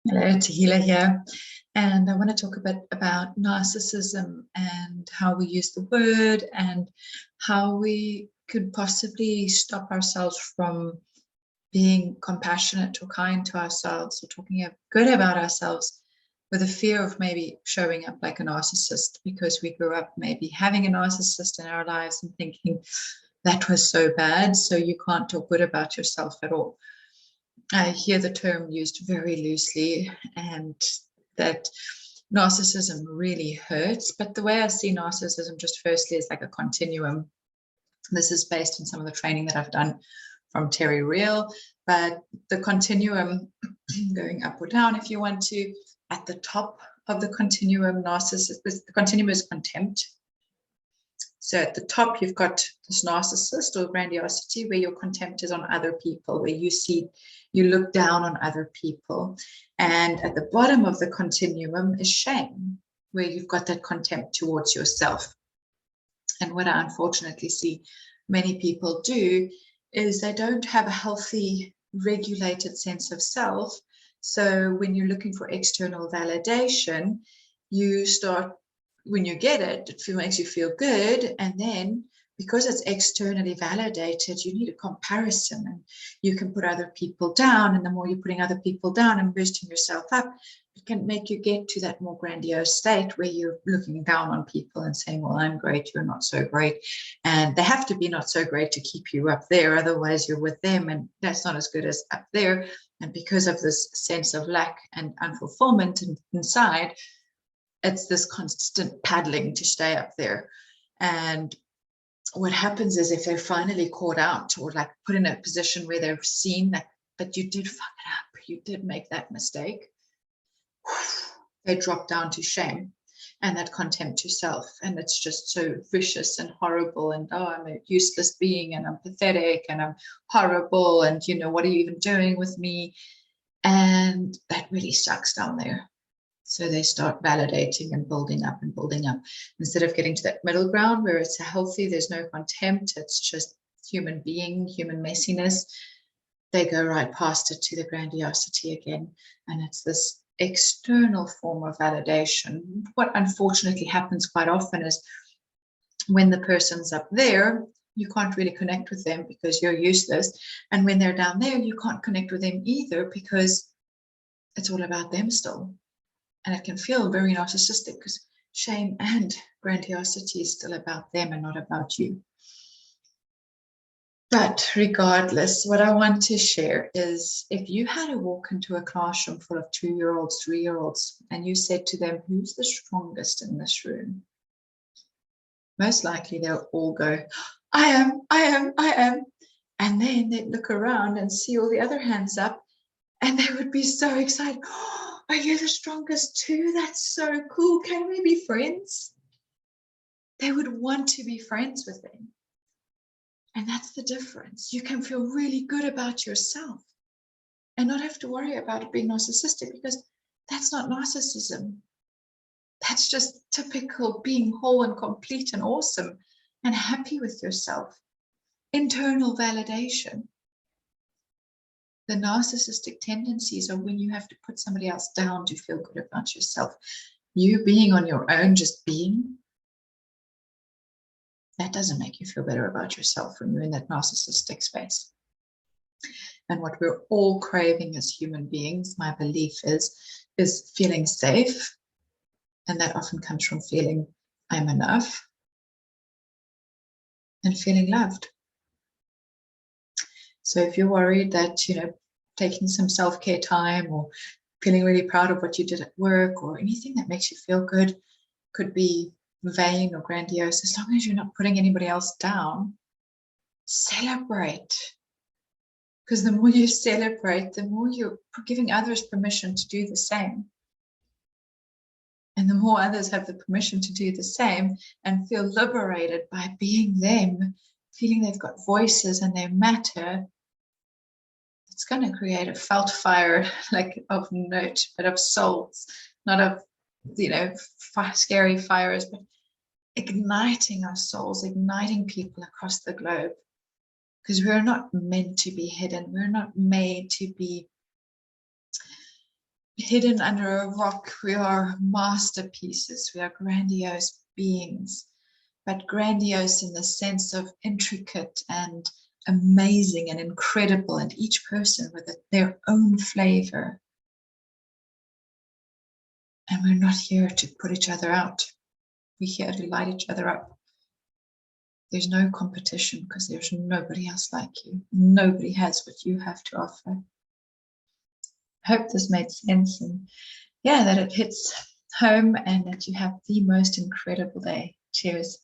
Hello, Tahila here, and I want to talk a bit about narcissism and how we use the word and how we could possibly stop ourselves from being compassionate or kind to ourselves or talking good about ourselves with a fear of maybe showing up like a narcissist because we grew up maybe having a narcissist in our lives and thinking that was so bad, so you can't talk good about yourself at all. I hear the term used very loosely, and that narcissism really hurts. But the way I see narcissism, just firstly, is like a continuum. This is based on some of the training that I've done from Terry Real, but the continuum going up or down, if you want to, at the top of the continuum, the continuum is contempt. So at the top, you've got this narcissist or grandiosity, where your contempt is on other people, where you look down on other people. And at the bottom of the continuum is shame, where you've got that contempt towards yourself. And what I unfortunately see many people do is they don't have a healthy, regulated sense of self. So when you're looking for external validation, you start, when you get it, it makes you feel good. And then because it's externally validated, you need a comparison, and you can put other people down. And the more you're putting other people down and boosting yourself up, it can make you get to that more grandiose state where you're looking down on people and saying, well, I'm great, you're not so great. And they have to be not so great to keep you up there. Otherwise, you're with them, and that's not as good as up there. And because of this sense of lack and unfulfillment inside, it's this constant paddling to stay up there. And what happens is, if they're finally caught out or like put in a position where they're seen that, but you did fuck it up, you did make that mistake, they drop down to shame and that contempt to self. And it's just so vicious and horrible. And oh, I'm a useless being, and I'm pathetic, and I'm horrible, and you know, what are you even doing with me? And that really sucks down there. So they start validating and building up instead of getting to that middle ground where it's a healthy, there's no contempt, it's just human being, human messiness. They go right past it to the grandiosity again. And it's this external form of validation. What unfortunately happens quite often is when the person's up there, you can't really connect with them because you're useless. And when they're down there, you can't connect with them either because it's all about them still. And it can feel very narcissistic because shame and grandiosity is still about them and not about you. But regardless, what I want to share is, if you had to walk into a classroom full of 2-year-olds, 3-year-olds, and you said to them, who's the strongest in this room? Most likely they'll all go, I am, I am, I am. And then they'd look around and see all the other hands up, and they would be so excited. Are you the strongest too? That's so cool. Can we be friends? They would want to be friends with them. And that's the difference. You can feel really good about yourself and not have to worry about it being narcissistic, because that's not narcissism. That's just typical being whole and complete and awesome and happy with yourself. Internal validation. The narcissistic tendencies are when you have to put somebody else down to feel good about yourself. You being on your own, just being, that doesn't make you feel better about yourself when you're in that narcissistic space. And what we're all craving as human beings, my belief is feeling safe. And that often comes from feeling I'm enough and feeling loved. So if you're worried that, you know, taking some self-care time or feeling really proud of what you did at work or anything that makes you feel good could be vain or grandiose, as long as you're not putting anybody else down, celebrate. Because the more you celebrate, the more you're giving others permission to do the same. And the more others have the permission to do the same and feel liberated by being them, feeling they've got voices and they matter, it's going to create a felt fire, like of note, but of souls, not of, you know, scary fires, but igniting our souls, igniting people across the globe. Because we're not meant to be hidden. We're not made to be hidden under a rock. We are masterpieces. We are grandiose beings, but grandiose in the sense of intricate and amazing and incredible, and each person with their own flavor. And we're not here to put each other out. We're here to light each other up. There's no competition because there's nobody else like you. Nobody has what you have to offer. I hope this made sense, and yeah, that it hits home and that you have the most incredible day. Cheers.